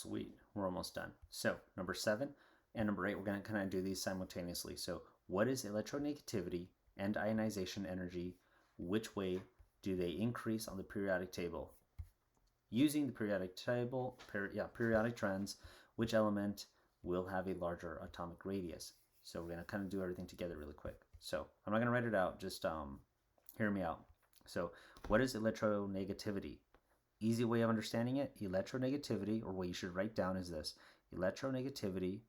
Sweet, we're almost done. So number 7 and number 8, we're going to kind of do these simultaneously. So what is electronegativity and ionization energy? Which way do they increase on the periodic table? Using the periodic table, periodic trends, which element will have a larger atomic radius? So we're going to kind of do everything together really quick. So I'm not going to write it out, just hear me out. So what is electronegativity? Easy way of understanding it, electronegativity, or what you should write down, is this. Electronegativity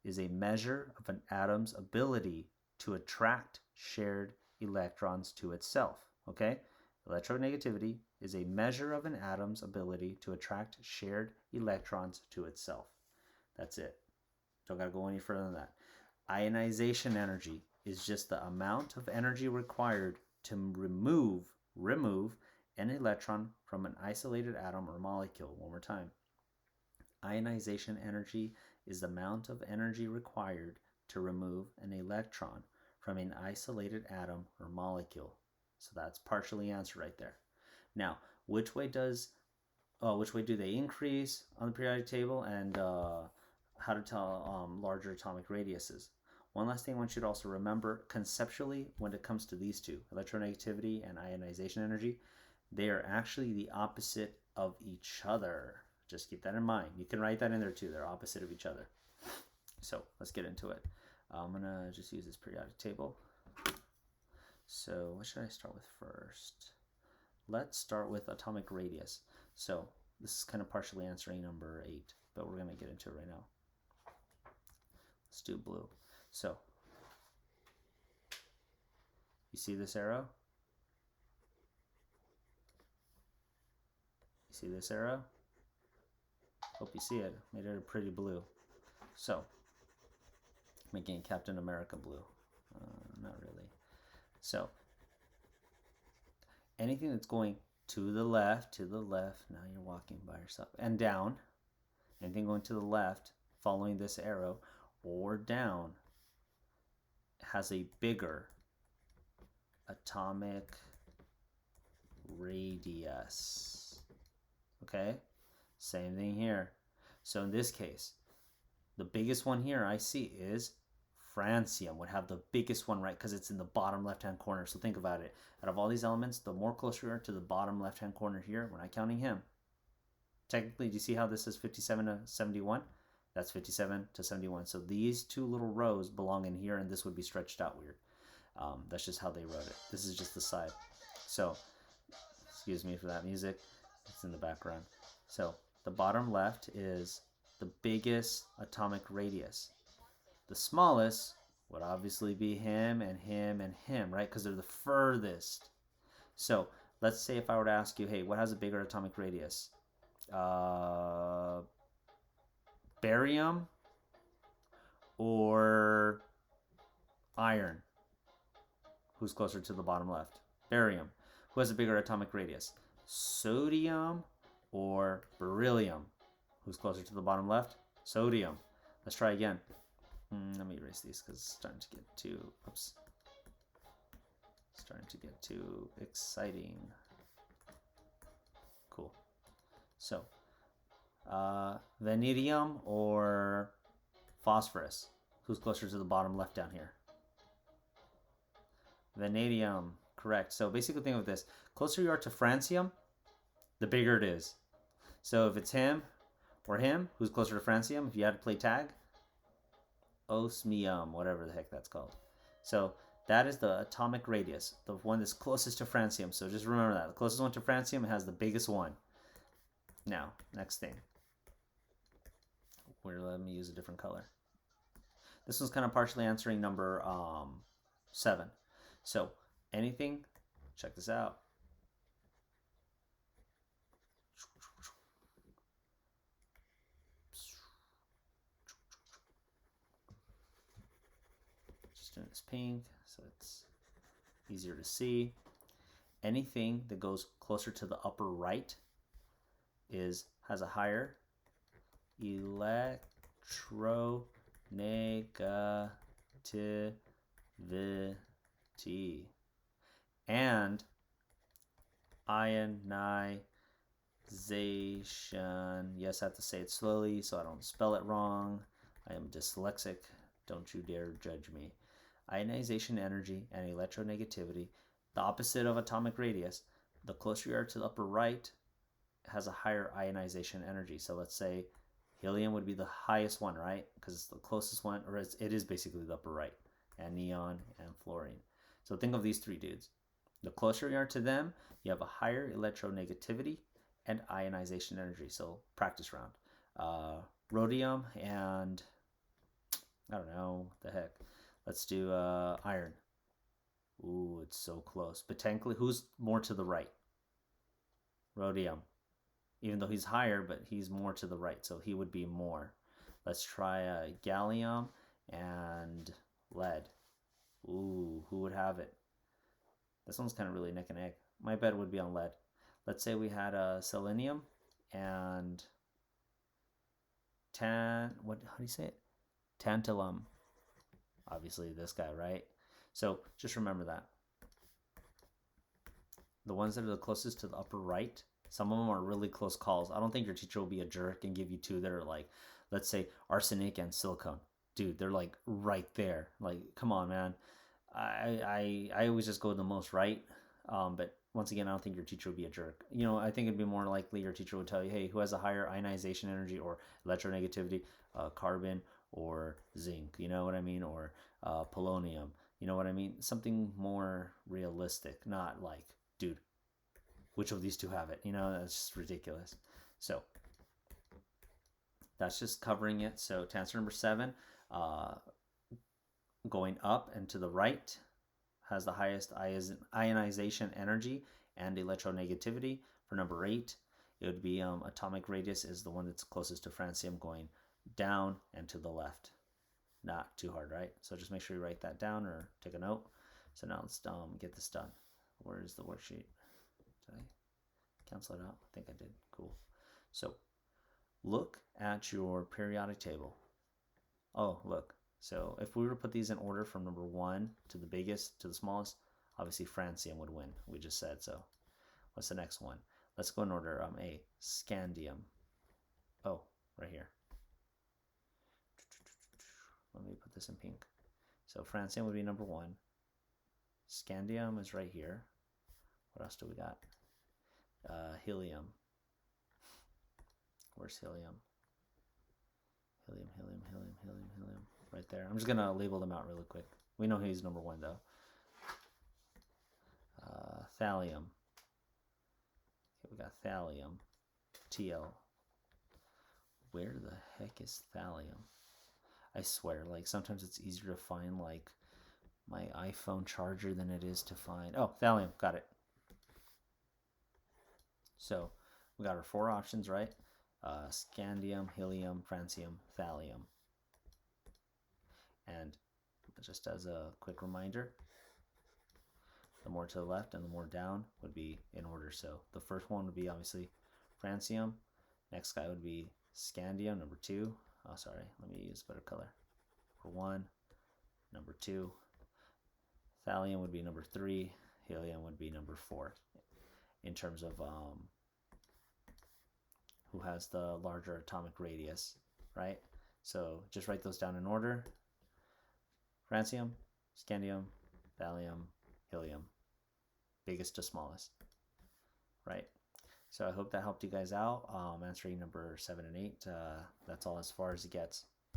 is a measure of an atom's ability to attract shared electrons to itself. Okay? Electronegativity is a measure of an atom's ability to attract shared electrons to itself. That's it. Don't gotta go any further than that. Ionization energy is just the amount of energy required to remove an electron from an isolated atom or molecule. One more time. Ionization energy is the amount of energy required to remove an electron from an isolated atom or molecule. So that's partially answered right there. Now, which way do they increase on the periodic table, and how to tell larger atomic radiuses? One last thing I want you to also remember conceptually when it comes to these two, electronegativity and ionization energy, they are actually the opposite of each other. Just keep that in mind. You can write that in there too. They're opposite of each other. So let's get into it. I'm going to just use this periodic table. So what should I start with first? Let's start with atomic radius. So this is kind of partially answering number 8, but we're going to get into it right now. Let's do blue. So you see this arrow? You see this arrow? Hope you see it. Made it a pretty blue. So making Captain America blue. Not really. So anything that's going to the left, now you're walking by yourself, and down, anything going to the left following this arrow or down has a bigger atomic radius. Okay? Same thing here. So in this case, the biggest one here I see is francium would have the biggest one, right? Because it's in the bottom left-hand corner. So think about it. Out of all these elements, the more closer you are to the bottom left-hand corner here, we're not counting him. Technically, do you see how this is 57 to 71? That's 57 to 71. So these two little rows belong in here, and this would be stretched out weird. That's just how they wrote it. This is just the side. So, excuse me for that music. It's in the background. So the bottom left is the biggest atomic radius. The smallest would obviously be him and him and him, right? Because they're the furthest. So let's say if I were to ask you, hey, what has a bigger atomic radius? Barium or iron? Who's closer to the bottom left? Barium. Who has a bigger atomic radius? Sodium or beryllium? Who's closer to the bottom left? Sodium. Let's try again. Let me erase these because it's starting to get too, starting to get too exciting. Cool. So, vanadium or phosphorus? Who's closer to the bottom left down here? Vanadium, correct. So basically think of this. Closer you are to francium, the bigger it is. So if it's him or him, who's closer to francium, if you had to play tag, osmium, whatever the heck that's called. So that is the atomic radius, the one that's closest to francium. So just remember that. The closest one to francium has the biggest one. Now, next thing. Let me use a different color. This one's kind of partially answering number 7. So anything, check this out. Just doing this pink so it's easier to see. Anything that goes closer to the upper right has a higher electronegativity and ionization Yes, I have to say it slowly so I don't spell it wrong. I am dyslexic. Don't you dare judge me. Ionization energy and electronegativity, the opposite of atomic radius. The closer you are to the upper right, has a higher ionization energy. So let's say helium would be the highest one, right? Because it's the closest one, or it is basically the upper right, and neon and fluorine. So think of these three dudes. The closer you are to them, you have a higher electronegativity and ionization energy. So practice round. Rhodium and I don't know what the heck. Let's do iron. Ooh, it's so close. But technically, who's more to the right? Rhodium. Even though he's higher, but he's more to the right, so he would be more. Let's try gallium and lead. Ooh, who would have it? This one's kind of really neck and neck. My bet would be on lead. Let's say we had selenium and how do you say it? Tantalum. Obviously this guy, right? So just remember that. The ones that are the closest to the upper right, some of them are really close calls. I don't think your teacher will be a jerk and give you two that are like, let's say arsenic and silicone. Dude, they're like right there. Like, come on, man. I always just go the most right. But once again, I don't think your teacher would be a jerk. I think it'd be more likely your teacher would tell you, hey, who has a higher ionization energy or electronegativity, carbon or zinc? You know what I mean? Or polonium. You know what I mean? Something more realistic, not like, dude, which of these two have it? That's just ridiculous. So that's just covering it. So to answer number 7, going up and to the right has the highest ionization energy and electronegativity. For number 8, it would be atomic radius is the one that's closest to francium, going down and to the left. Not too hard, right? So just make sure you write that down or take a note. So now let's get this done. Where's the worksheet? Did I cancel it out? I think I did. Cool. So look at your periodic table. Oh, look. So if we were to put these in order from number 1 to the biggest to the smallest, obviously francium would win. We just said so. What's the next one? Let's go in order. A, scandium. Oh, right here. Let me put this in pink. So francium would be number 1. Scandium is right here. What else do we got? Helium. Where's helium? Helium. Right there. I'm just going to label them out really quick. We know he's number 1, though. Thallium. Okay, we got thallium. TL. Where the heck is thallium? I swear, like, sometimes it's easier to find, like, my iPhone charger than it is to find... Oh, thallium. Got it. So we got our 4 options, right? Scandium, helium, francium, thallium. And just as a quick reminder, the more to the left and the more down would be in order. So the first one would be obviously francium. Next guy would be scandium, number 2. Oh, sorry, let me use a better color. Number 1, number 2. Thallium would be number 3. Helium would be number 4. In terms of who has the larger atomic radius, right? So just write those down in order. Francium, scandium, thallium, helium. Biggest to smallest, right? So I hope that helped you guys out. Answering number 7 and 8. That's all as far as it gets.